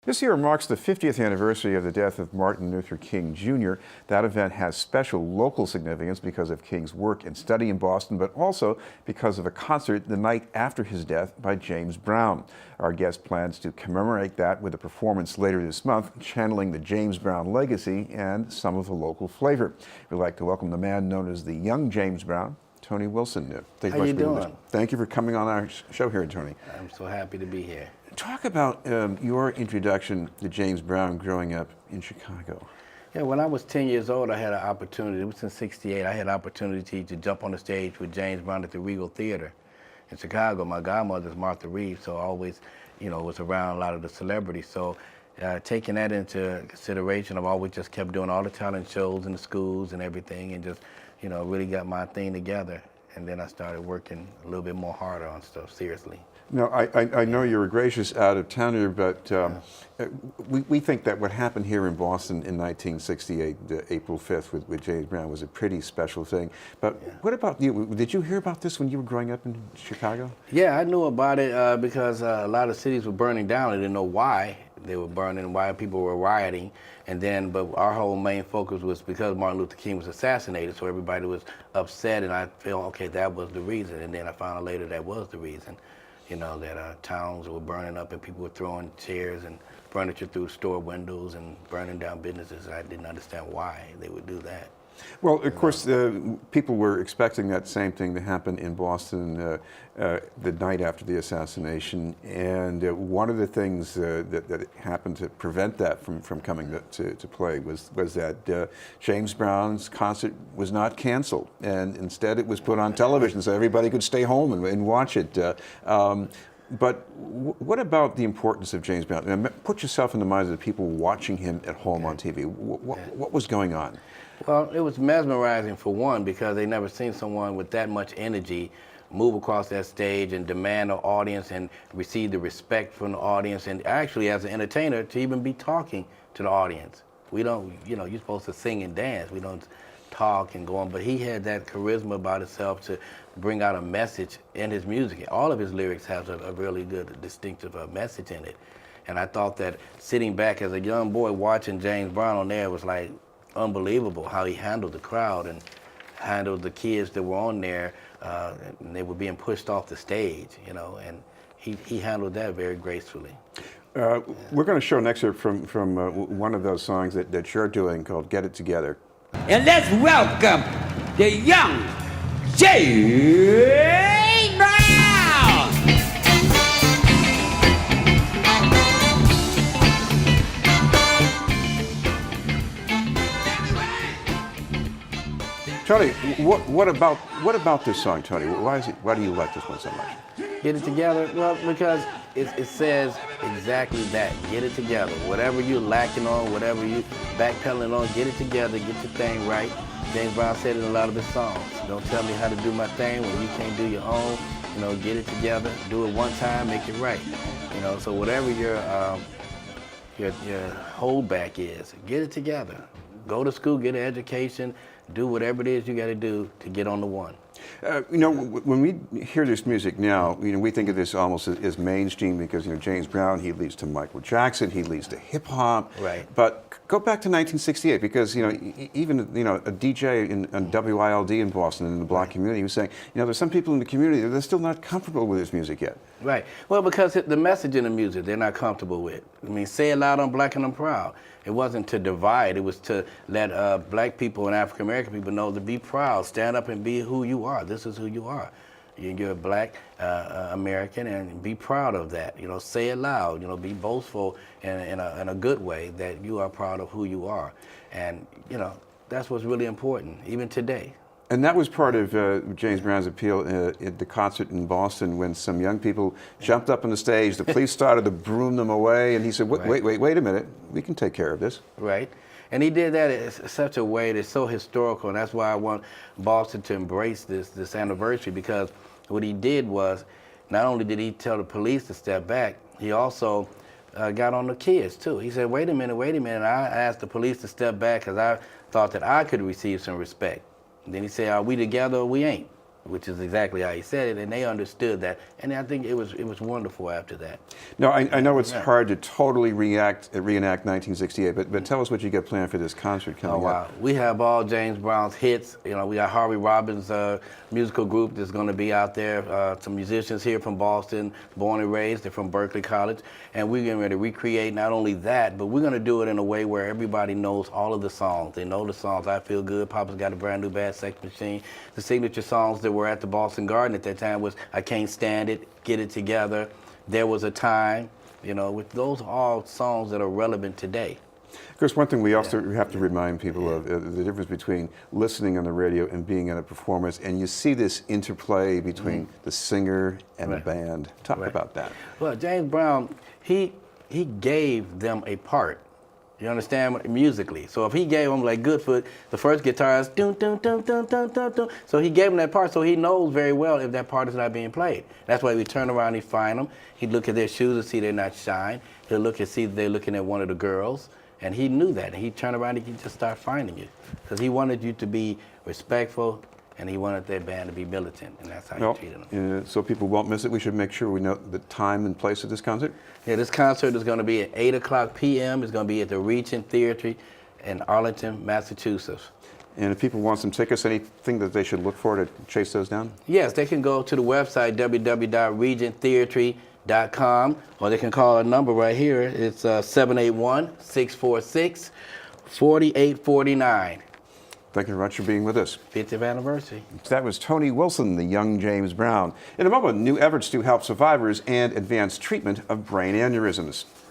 This year marks the 50th anniversary of the death of Martin Luther King Jr. That event has special local significance because of King's work and study in Boston, but also because of a concert the night after his death by James Brown. Our guest plans to commemorate that with a performance later this month, channeling the James Brown legacy and some of the local flavor. We'd like to welcome the man known as the young James Brown, Tony Wilson. How you doing? Thank you for coming on our show here, Tony. I'm so happy to be here. Talk about your introduction to James Brown growing up in Chicago. Yeah, when I was 10 years old, I had an opportunity. It was in '68. I had an opportunity to jump on the stage with James Brown at the Regent Theatre in Chicago. My godmother's Martha Reeves, so I always, was around a lot of the celebrities. So taking that into consideration, I've always just kept doing all the talent shows in the schools and everything, and just, really got my thing together. And then I started working a little bit more harder on stuff, seriously. Now, I know you're a gracious out-of-towner, but we think that what happened here in Boston in 1968, April 5th, with James Brown was a pretty special thing. But what about you? Did you hear about this when you were growing up in Chicago? Yeah, I knew about it because a lot of cities were burning down. I didn't know why they were burning, why people were rioting. But our whole main focus was because Martin Luther King was assassinated, so everybody was upset, and I felt, okay, that was the reason. And then I found out later that was the reason. That towns were burning up and people were throwing chairs and furniture through store windows and burning down businesses. And I didn't understand why they would do that. Well, of course, people were expecting that same thing to happen in Boston the night after the assassination. And one of the things that happened to prevent that from coming to play was that James Brown's concert was not canceled. And instead it was put on television so everybody could stay home and watch it. But what about the importance of James Brown? And put yourself in the minds of the people watching him at home on TV. What was going on? Well, it was mesmerizing for one, because they never seen someone with that much energy move across that stage and demand an audience and receive the respect from the audience, and actually as an entertainer to even be talking to the audience. We don't, you're supposed to sing and dance. We don't talk and go on, but he had that charisma about himself to bring out a message in his music. All of his lyrics have a really good distinctive message in it. And I thought that sitting back as a young boy watching James Brown on there was like unbelievable how he handled the crowd and handled the kids that were on there, and they were being pushed off the stage, and he handled that very gracefully. We're going to show an excerpt from one of those songs that you're doing called Get It Together. And let's welcome the young James Brown! Tony, what about this song, Tony? Why do you like this one so much? Get it together? Well, because it says exactly that. Get it together. Whatever you're lacking on, whatever you backpedaling on, get it together, get your thing right. James Brown said it in a lot of his songs. Don't tell me how to do my thing when you can't do your own. Get it together, do it one time, make it right. So whatever your holdback is, get it together. Go to school, get an education, do whatever it is you got to do to get on the one. When we hear this music now, we think of this almost as mainstream because, James Brown, he leads to Michael Jackson, he leads to hip hop. Right. But go back to 1968 because, even, a DJ on WILD in Boston in the black community was saying, there's some people in the community that they're still not comfortable with this music yet. Right. Well, because the message in the music they're not comfortable with. Say it loud, I'm black and I'm proud. It wasn't to divide, it was to let black people and African American people know to be proud, stand up and be who you are. This is who you are. You're a black American, and be proud of that. Say it loud, be boastful in a good way that you are proud of who you are. And, that's what's really important, even today. And that was part of James Brown's appeal at the concert in Boston when some young people jumped up on the stage, the police started to broom them away, and he said, wait a minute, we can take care of this. Right. And he did that in such a way that's so historical, and that's why I want Boston to embrace this anniversary, because what he did was, not only did he tell the police to step back, he also got on the kids too. He said, wait a minute, and I asked the police to step back because I thought that I could receive some respect. And then he said, are we together or we ain't? which is exactly how he said it, and they understood that. And I think it was wonderful after that. Now, I know it's hard to totally reenact 1968, but tell us what you got planned for this concert coming up. We have all James Brown's hits. You know, we got Harvey Robbins' musical group that's going to be out there. Some musicians here from Boston, born and raised. They're from Berkeley College. And we're getting ready to recreate not only that, but we're going to do it in a way where everybody knows all of the songs. They know the songs. I Feel Good, Papa's Got a Brand New Bad Sex Machine. The signature songs that were at the Boston Garden at that time was I Can't Stand It, Get It Together, There Was a Time. You know, with those are all songs that are relevant today. Of course, one thing we also have to remind people of the difference between listening on the radio and being at a performance, and you see this interplay between the singer and the band. Talk about that. Well, James Brown, he gave them a part. You understand, musically. So if he gave them, like Goodfoot, the first guitar is dun dun dun dun dun dun dun. So he gave them that part, so he knows very well if that part is not being played. That's why we turn around and find them. He'd look at their shoes and see they're not shined. He'll look and see that they're looking at one of the girls. And he knew that. And he'd turn around and he'd just start finding you. Because he wanted you to be respectful, and he wanted their band to be militant. And that's how he treated them. So people won't miss it, we should make sure we know the time and place of this concert? Yeah, this concert is going to be at 8 o'clock p.m. It's going to be at the Regent Theatre in Arlington, Massachusetts. And if people want some tickets, anything that they should look for to chase those down? Yes, they can go to the website, www.regenttheatre.com, or they can call a number right here. It's 781-646-4849. Thank you very much for being with us. 50th anniversary. That was Tony Wilson, the young James Brown. In a moment, new efforts to help survivors and advance treatment of brain aneurysms.